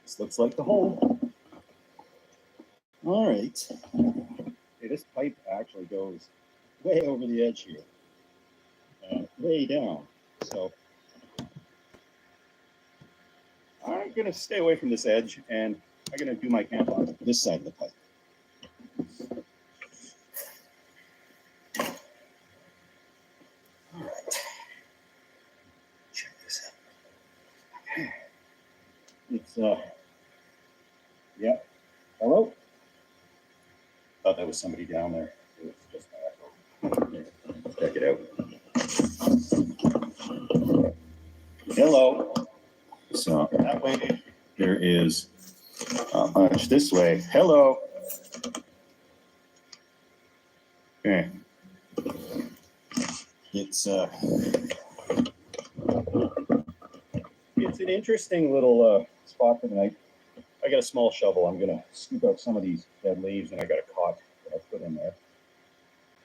This looks like the hole. All right. Okay, this pipe actually goes way over the edge here and way down. So I'm going to stay away from this edge, and I'm going to do my camp on this side of the pipe. All right. Check this out. Okay. It's, yeah. Hello? Thought that was somebody down there. It was just my echo. Check it out. Hello. So that way there is a bunch this way. Hello. Okay. It's an interesting little spot for the night. I got a small shovel. I'm gonna scoop out some of these dead leaves, and I got a cot that I put in there.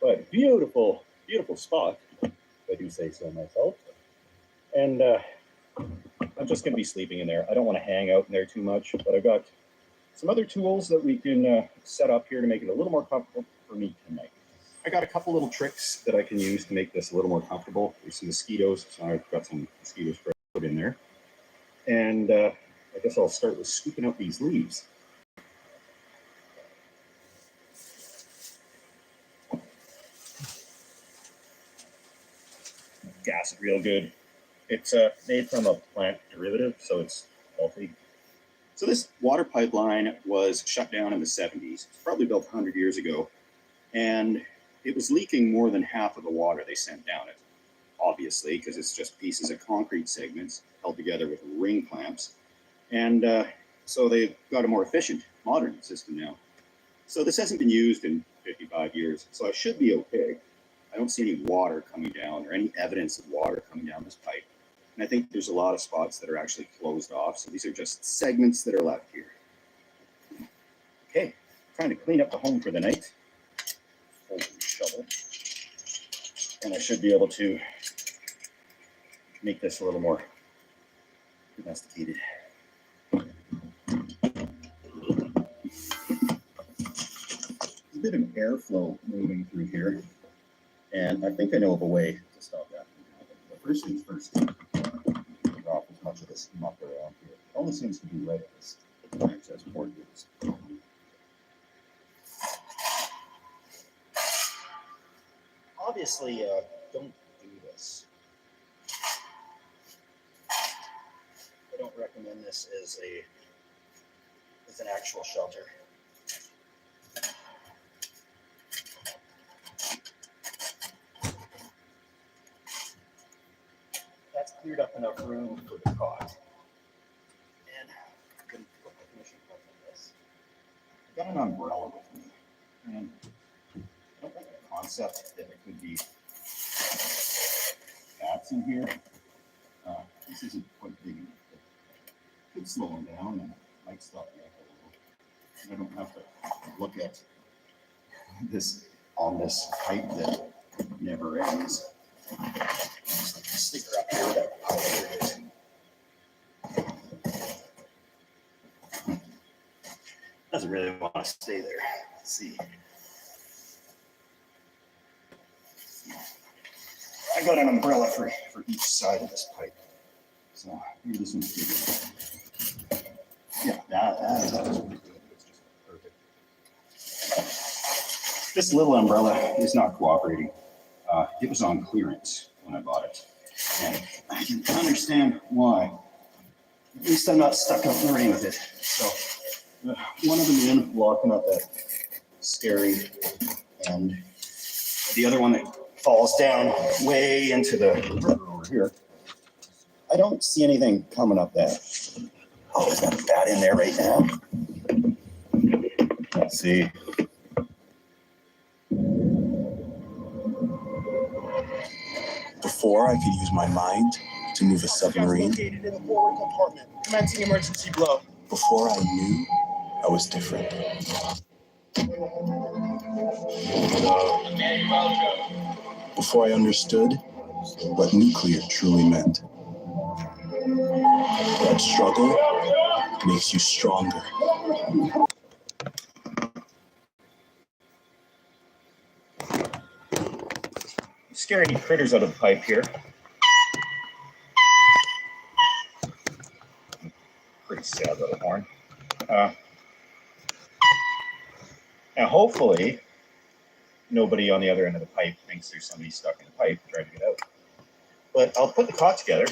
But beautiful, beautiful spot, if I do say so myself. And I'm just gonna be sleeping in there. I don't want to hang out in there too much, but I've got some other tools that we can set up here to make it a little more comfortable for me tonight. I got a couple little tricks that I can use to make this a little more comfortable. There's some mosquitoes, so I've got some mosquito spray put in there. And I guess I'll start with scooping out these leaves. Gas it real good. It's made from a plant derivative, so it's healthy. So this water pipeline was shut down in the 70s. It's probably built 100 years ago. And it was leaking more than half of the water they sent down it, obviously, because it's just pieces of concrete segments held together with ring clamps. And so they've got a more efficient, modern system now. So this hasn't been used in 55 years, so I should be okay. I don't see any water coming down or any evidence of water coming down this pipe. And I think there's a lot of spots that are actually closed off. So these are just segments that are left here. Okay, trying to clean up the home for the night. Hold the shovel. And I should be able to make this a little more domesticated. There's a bit of airflow moving through here, and I think I know of a way to stop that from happening. But first things first, get off as much of this muck around here. It only seems to be right at this access port here. Obviously, don't do this. I don't recommend this as an actual shelter. That's cleared up enough room for the cot. And I'm going to put the finishing touch on this. I've got an umbrella with me. And I don't like the concept that it could be bats in here. This isn't quite big enough. It could slow them down and might stop the echo a little. And I don't have to look at this on this pipe that never ends. Sticker up here with that pile of it. Doesn't really want to stay there. Let's see. I got an umbrella for each side of this pipe. So maybe this one's bigger. Yeah, that is pretty good. It's just perfect. This little umbrella is not cooperating. It was on clearance when I bought it. And I can understand why. At least I'm not stuck out in the rain with it. So one of them in, locking up that scary end. The other one that falls down way into the river over here. I don't see anything coming up that. Oh, there's not a bat in there right now. Let's see. Before I could use my mind to move a submarine. Located in the forward compartment. Commencing emergency blow. Before I knew, I was different. Before I understood what nuclear truly meant. That struggle makes you stronger. Scare any critters out of the pipe here. Pretty sad little horn. Now, hopefully, nobody on the other end of the pipe thinks there's somebody stuck in the pipe trying to get out. But I'll put the cot together.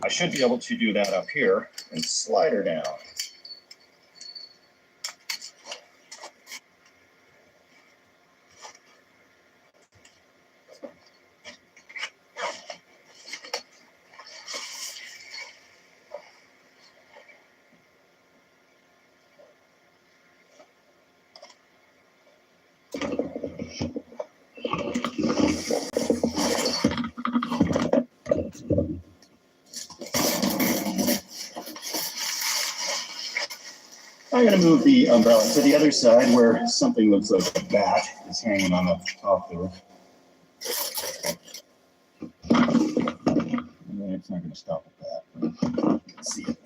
I should be able to do that up here and slide her down. I'm going to move the umbrella to the other side where something looks like a bat is hanging on the top there. And it's not going to stop at that, but you can see it.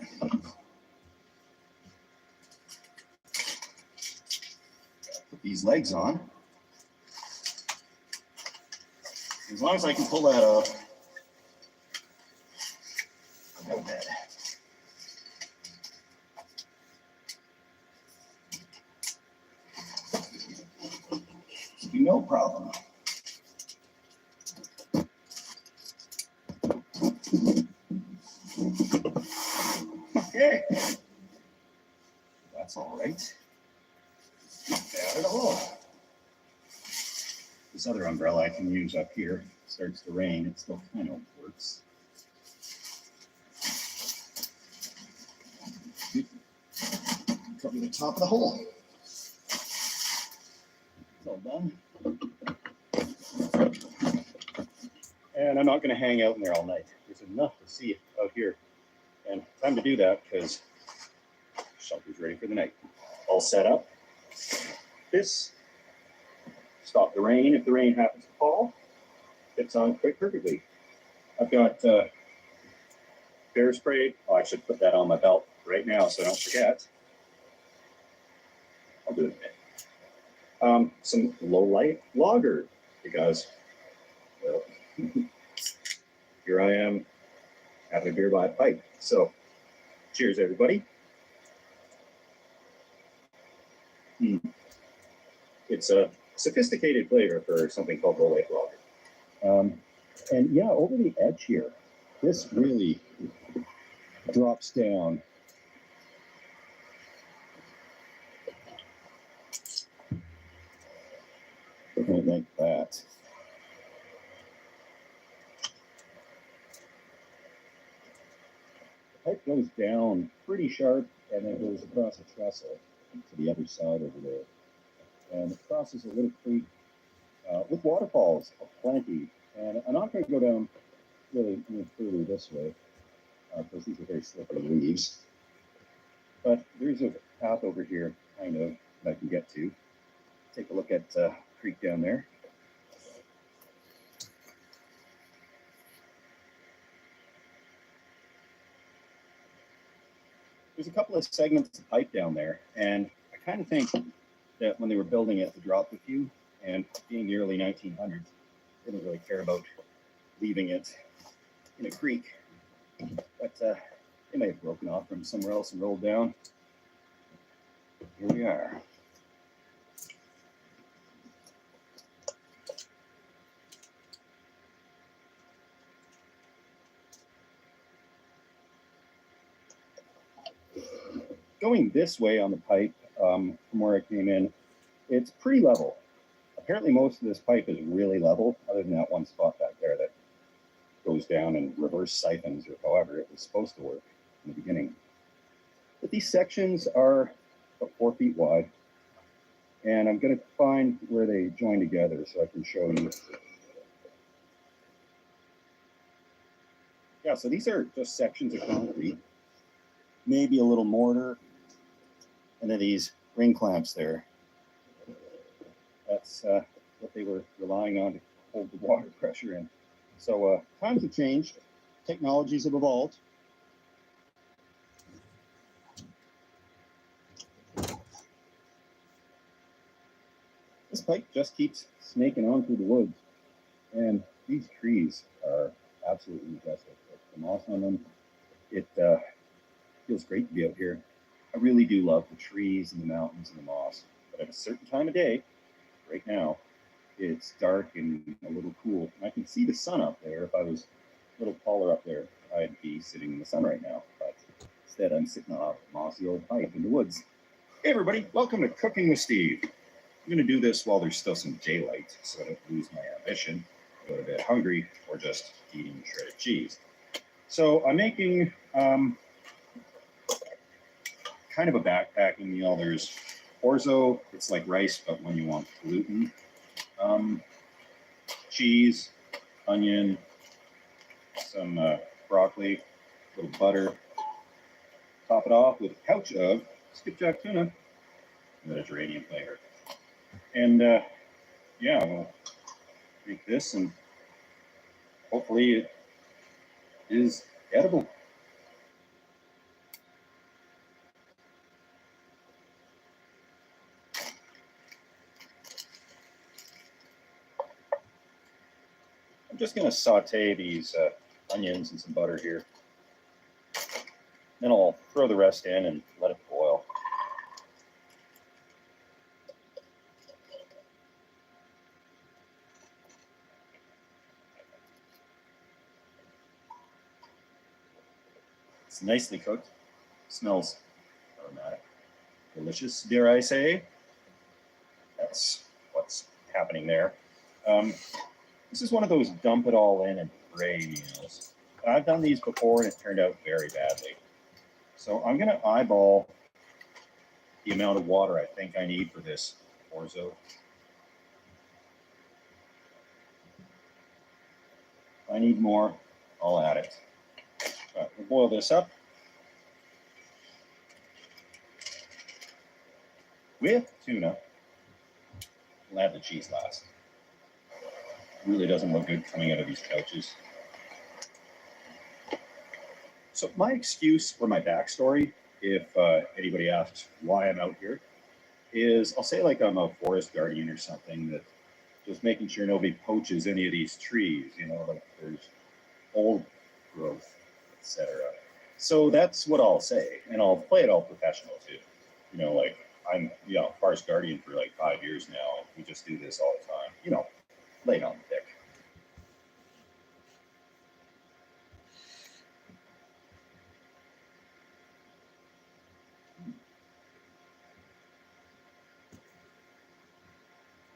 Put these legs on. As long as I can pull that off, I'll go bed. No problem. Okay. That's all right. Not bad at all. This other umbrella I can use up here. It starts to rain. It still kind of works. Cover the top of the hole. It's all done. And I'm not going to hang out in there all night. There's enough to see out here. And time to do that because shelter's ready for the night. All set up. This. Stop the rain if the rain happens to fall. Fits on quite perfectly. I've got bear spray. Oh, I should put that on my belt right now so I don't forget. I'll do it in a bit. Some low light logger because, well, here I am having a beer by a pipe. So, cheers, everybody. It's a sophisticated flavor for something called low light lager. And yeah, over the edge here, this really drops down. Like that. The pipe goes down pretty sharp and then goes across a trestle to the other side over there. And it crosses a little creek with waterfalls aplenty. And I'm not going to go down really further this way because these are very slippery leaves. But there's a path over here, kind of, that I can get to. Take a look at the creek down there. There's a couple of segments of pipe down there, and I kind of think that when they were building it, they dropped a few, and being the early 1900s, they didn't really care about leaving it in a creek. But they may have broken off from somewhere else and rolled down. Here we are. Going this way on the pipe from where I came in, it's pretty level. Apparently most of this pipe is really level, other than that one spot back there that goes down and reverse siphons, or however it was supposed to work in the beginning. But these sections are about 4 feet wide, and I'm going to find where they join together so I can show you. Yeah, so these are just sections of concrete, maybe a little mortar, and then these ring clamps there. That's what they were relying on to hold the water pressure in. So times have changed, technologies have evolved. this hike just keeps snaking on through the woods, and these trees are absolutely majestic. The moss on them, it feels great to be out here. I really do love the trees and the mountains and the moss, but at a certain time of day, right now, it's dark and a little cool. And I can see the sun up there. If I was a little taller up there, I'd be sitting in the sun right now. But instead, I'm sitting on a mossy old hike in the woods. Hey, everybody, welcome to Cooking with Steve. I'm going to do this while there's still some daylight so I don't lose my ambition, go to bed hungry, or just eating shredded cheese. So I'm making kind of a backpacking meal. There's orzo, it's like rice, but when you want gluten. Cheese, onion, some broccoli, a little butter. Top it off with a pouch of skipjack tuna, Mediterranean flavor. And yeah, we'll make this, and hopefully it is edible. I'm just going to saute these onions and some butter here. Then I'll throw the rest in and let it boil. It's nicely cooked. Smells aromatic. Delicious, dare I say. That's what's happening there. This is one of those dump it all in and pray meals. I've done these before and it turned out very badly. So I'm going to eyeball the amount of water I think I need for this orzo. If I need more, I'll add it. But we'll boil this up with tuna. We'll add the cheese last. It really doesn't look good coming out of these pouches. So my excuse or my backstory, if anybody asks why I'm out here, is I'll say like I'm a forest guardian or something, that just making sure nobody poaches any of these trees, you know, like there's old growth, etc. So that's what I'll say, and I'll play it all professional too. You know, like I'm, you know, forest guardian for like 5 years now, and we just do this all the time. You know, lay it on thick.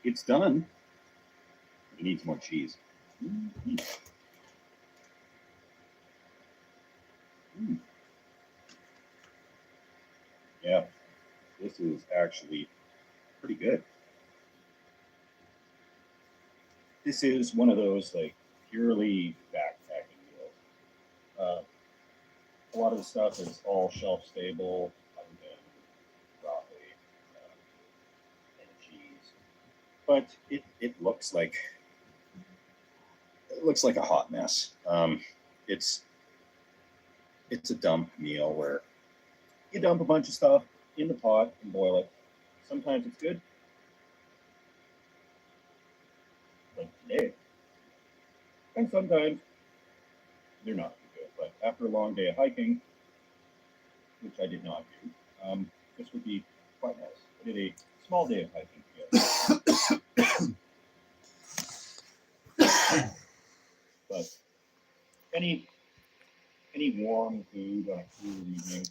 It's done. It needs more cheese. Mm-hmm. Mm. Yeah, this is actually pretty good. This is one of those like purely backpacking meals. A lot of the stuff is all shelf stable, other than broccoli and cheese, but it looks like a hot mess. It's a dump meal where you dump a bunch of stuff in the pot and boil it. Sometimes it's good, like today, and sometimes they're not too good. But after a long day of hiking, which I did not do, this would be quite nice. I did a small day of hiking together. But any warm food on a cool evening